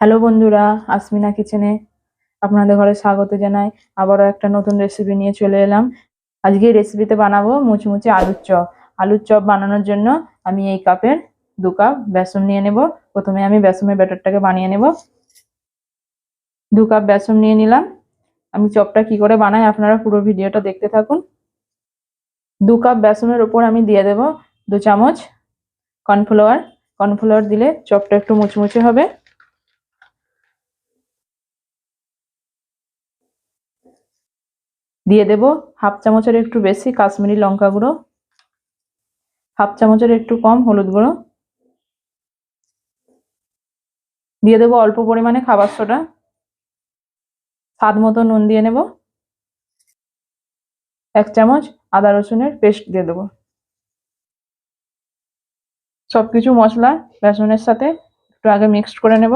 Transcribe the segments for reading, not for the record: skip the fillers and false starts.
Hello বন্ধুরা, আসমিনা কিচেনে আপনাদের ঘরে স্বাগত জানাই। আবারও একটা নতুন রেসিপি নিয়ে চলে এলাম। আজকে এই রেসিপিতে বানাবো মুচমুচে আলুর চপ। আলুর চপ বানানোর জন্য আমি এই কাপের 2 কাপ বেসন নিয়ে নেব। প্রথমে আমি বেসনের ব্যাটারটাকে বানিয়ে নেব। 2 কাপ বেসন নিয়ে নিলাম। আমি চপটা কি করে বানাই আপনারা পুরো ভিডিওটা দেখতে থাকুন। 2 কাপ বেসনের উপর আমি দিয়ে দেব 2 চামচ কর্নফ্লাওয়ার। কর্নফ্লাওয়ার দিলে চপটা একটু মুচমুচে হবে। দিয়ে দেব হাফ চামচের একটু বেশি কাশ্মীরি লঙ্কা গুঁড়ো, হাফ চামচের একটু কম হলুদ গুঁড়ো, দিয়ে দেবো অল্প পরিমাণে খাবার সোডা, স্বাদ মতো নুন দিয়ে নেব, 1 চামচ আদা রসুনের পেস্ট দিয়ে দেবো। সবকিছু মশলা বেসনের সাথে একটু আগে মিক্সড করে নেব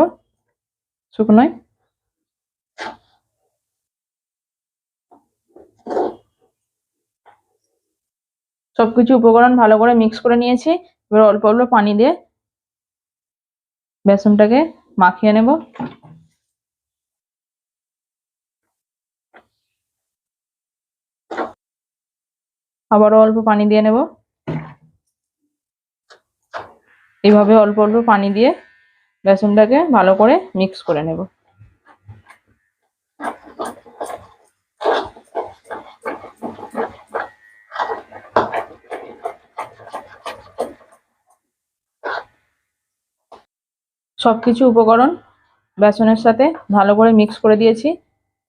শুকনোয়। সবকিছু উপকরণ ভালো করে মিক্স করে নিয়েছি। এবার অল্প অল্প পানি দিয়ে বেসনটাকে মাখিয়ে নেব। আবারও অল্প পানি দিয়ে নেব। এইভাবে অল্প অল্প পানি দিয়ে বেসনটাকে ভালো করে মিক্স করে নেব। সবকিছু উপকরণ বেসনের সাথে ভালো করে মিক্স করে দিয়েছি।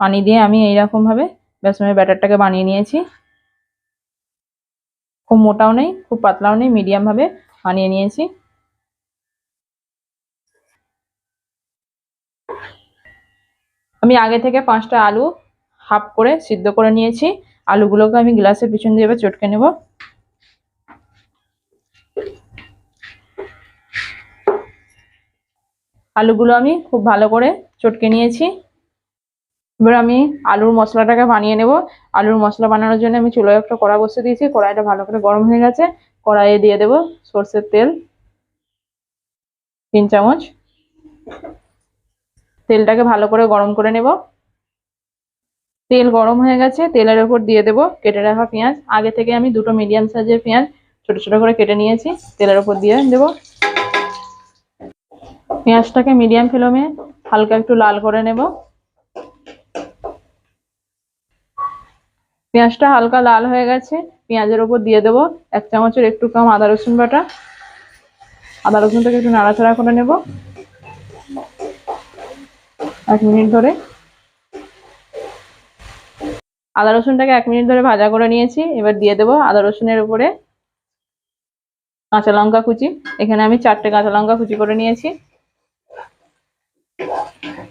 পানি দিয়ে আমি এইরকম ভাবে বেসনের ব্যাটারটাকে বানিয়ে নিয়েছি। খুব মোটাও নেই, খুব পাতলাও নেই, মিডিয়াম ভাবে বানিয়ে নিয়েছি। আমি আগে থেকে 5টা আলু হাফ করে সিদ্ধ করে নিয়েছি। আলুগুলোকে আমি গ্লাসের পিছন দিয়ে এবার চটকে নেব। আলুগুলো আমি খুব ভালো করে চটকে নিয়েছি। এবার আমি আলুর মশলাটাকে বানিয়ে নেব। আলুর মশলা বানানোর জন্য আমি চুলোয় একটা কড়া বসিয়ে দিয়েছি। কড়াইটা ভালো করে গরম হয়ে গেছে। কড়াইয়ে দিয়ে দেব সরষের তেল 3 চামচ। তেলটাকে ভালো করে গরম করে নেব। তেল গরম হয়ে গেছে, তেলের উপর দিয়ে দেব কেটে রাখা পেঁয়াজ। আগে থেকে আমি 2টো মিডিয়াম সাইজের পেঁয়াজ ছোট ছোট করে কেটে নিয়েছি। তেলের উপর দিয়ে দেব। পেঁয়াজটাকে মিডিয়াম ফ্লেমে হালকা একটু লাল করে নেব। পেঁয়াজটা হালকা লাল হয়ে গেছে। পেঁয়াজের উপর দিয়ে দেব 1 চামচের একটু কম আদা রসুন বাটা। আদা রসুনটাকে একটু নাড়াচাড়া করে নেব 1 মিনিট ধরে। আদা রসুনটাকে 1 মিনিট ধরে ভাজা করে নিয়েছি। এবার দিয়ে দেব আদা রসুনের উপরে কাঁচা লঙ্কা কুচি। এখানে আমি 4টে কাঁচা লঙ্কা কুচি করে নিয়েছি।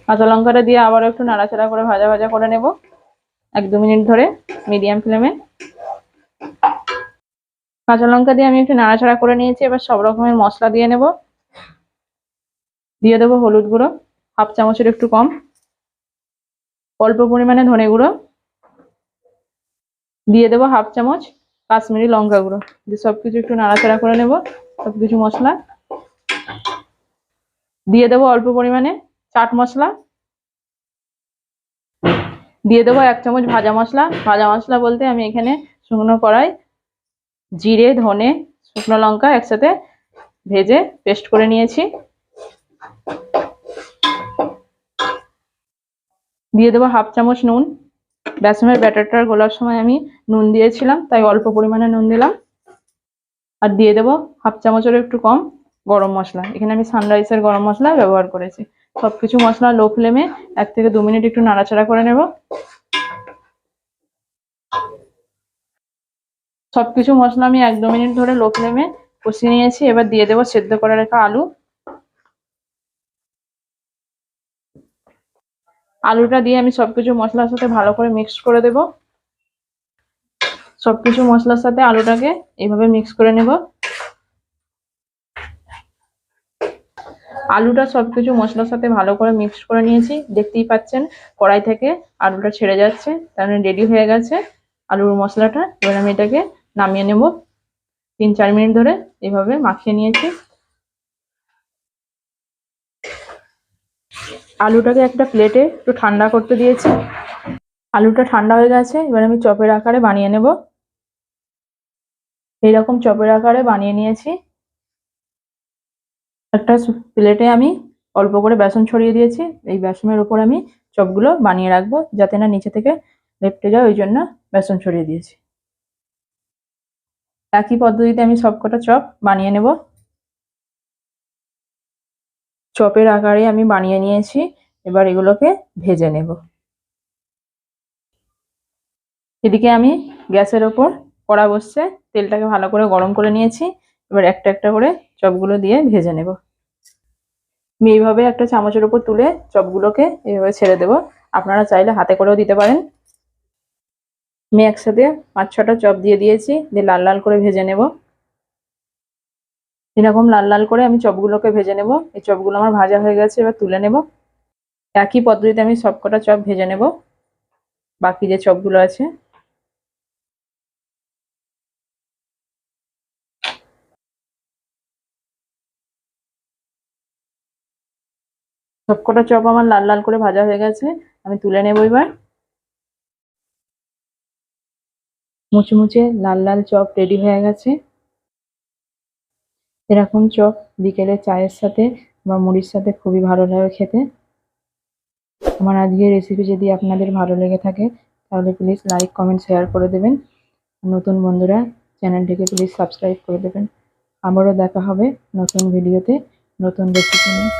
কাঁচা লঙ্কাটা দিয়ে আবার একটু নাড়াচাড়া করে ভাজা ভাজা করে নেব 1-2 মিনিট ধরে মিডিয়াম ফ্লেমে। কাঁচা লঙ্কা দিয়ে আমি একটু নাড়াচাড়া করে নিয়েছি। এবার সব রকমের মশলা দিয়ে নেব। দিয়ে দেবো হলুদ গুঁড়ো হাফ চামচের একটু কম, অল্প পরিমাণে ধনে গুঁড়ো, দিয়ে দেবো হাফ চামচ কাশ্মীরি লঙ্কা গুঁড়ো। দিয়ে সবকিছু একটু নাড়াচাড়া করে নেব সবকিছু মশলা। দিয়ে দেবো অল্প পরিমাণে চাট মশলা। দিয়ে দেবো 1 চামচ ভাজা মশলা। ভাজা মশলা বলতে আমি এখানে শুকনো কড়াই জিরে, ধনে, শুকনো লঙ্কা একসাথে ভেজে পেস্ট করে নিয়েছি। দিয়ে দেবো হাফ চামচ নুন। বেসনের ব্যাটারটা গোলার সময় আমি নুন দিয়েছিলাম, তাই অল্প পরিমাণে নুন দিলাম। আর দিয়ে দেবো হাফ চামচের একটু কম গরম মশলা। এখানে আমি সানরাইসের গরম মশলা ব্যবহার করেছি। সবকিছু মশলা লো ফ্লেমে 1 থেকে 2 মিনিট একটু নাড়াচাড়া করে নেব। সবকিছু মশলা আমি 1-2 মিনিট ধরে লো ফ্লেমে কষিয়ে নিয়েছি। এবার দিয়ে দেবো সেদ্ধ করে রাখা আলু। আলুটা দিয়ে আমি সবকিছু মশলার সাথে ভালো করে মিক্স করে দেব। সবকিছু মশলার সাথে আলুটাকে এইভাবে মিক্স করে নেব। আলুটা সবকিছু মশলার সাথে ভালো করে মিক্স করে নিয়েছি। দেখতেই পাচ্ছেন কড়াই থেকে আলুটা ছেড়ে যাচ্ছে, তার মানে রেডি হয়ে গেছে আলুর মশলাটা। এবার আমি এটাকে নামিয়ে নেব। 3-4 মিনিট ধরে এইভাবে মাখিয়ে নিয়েছি। আলুটাকে একটা প্লেটে একটু ঠান্ডা করতে দিয়েছি। আলুটা ঠান্ডা হয়ে গেছে, এবার আমি চপের আকারে বানিয়ে নেব। এইরকম চপের আকারে বানিয়ে নিয়েছি। একটা প্লেটে আমি অল্প করে বেসন ছড়িয়ে দিয়েছি। এই বেসনের উপর আমি চপগুলো বানিয়ে রাখবো, যাতে না নিচে থেকে লেপটে যায়, ওই জন্য বেসন ছড়িয়ে দিয়েছি। একই পদ্ধতিতে আমি সবকটা চপ বানিয়ে নেব। চপের আকারে আমি বানিয়ে নিয়েছি, এবার এগুলোকে ভেজে নেব। এদিকে আমি গ্যাসের ওপর কড়া বসছে, তেলটাকে ভালো করে গরম করে নিয়েছি। এবার একটা একটা করে চপগুলো দিয়ে ভেজে নেব। আমি এইভাবে একটা চামচের উপর তুলে চপগুলোকে এইভাবে ছেড়ে দেব। আপনারা চাইলে হাতে করেও দিতে পারেন। আমি একসাথে 5-6টা চপ দিয়ে দিয়েছি, দিয়ে লাল লাল করে ভেজে নেব। এরকম লাল লাল করে আমি চপগুলোকে ভেজে নেব। এই চপগুলো আমার ভাজা হয়ে গেছে, এবার তুলে নেব। একই পদ্ধতিতে আমি সবকটা চপ ভেজে নেব, বাকি যে চপগুলো আছে। সবকটা চপ আমার লাল লাল করে ভাজা হয়ে গেছে, আমি তুলে নেব। এবার মুচমুচে লাল লাল চপ রেডি হয়ে গেছে। এরকম চপ বিকেলে চায়ের সাথে বা মুড়ির সাথে খুবই ভালো লাগে খেতে। আমার আজকের রেসিপি যদি আপনাদের ভালো লেগে থাকে তাহলে প্লিজ লাইক, কমেন্ট, শেয়ার করে দেবেন। নতুন বন্ধুরা চ্যানেলটিকে প্লিজ সাবস্ক্রাইব করে দেবেন। আবারও দেখা হবে নতুন ভিডিওতে নতুন রেসিপি নিয়ে।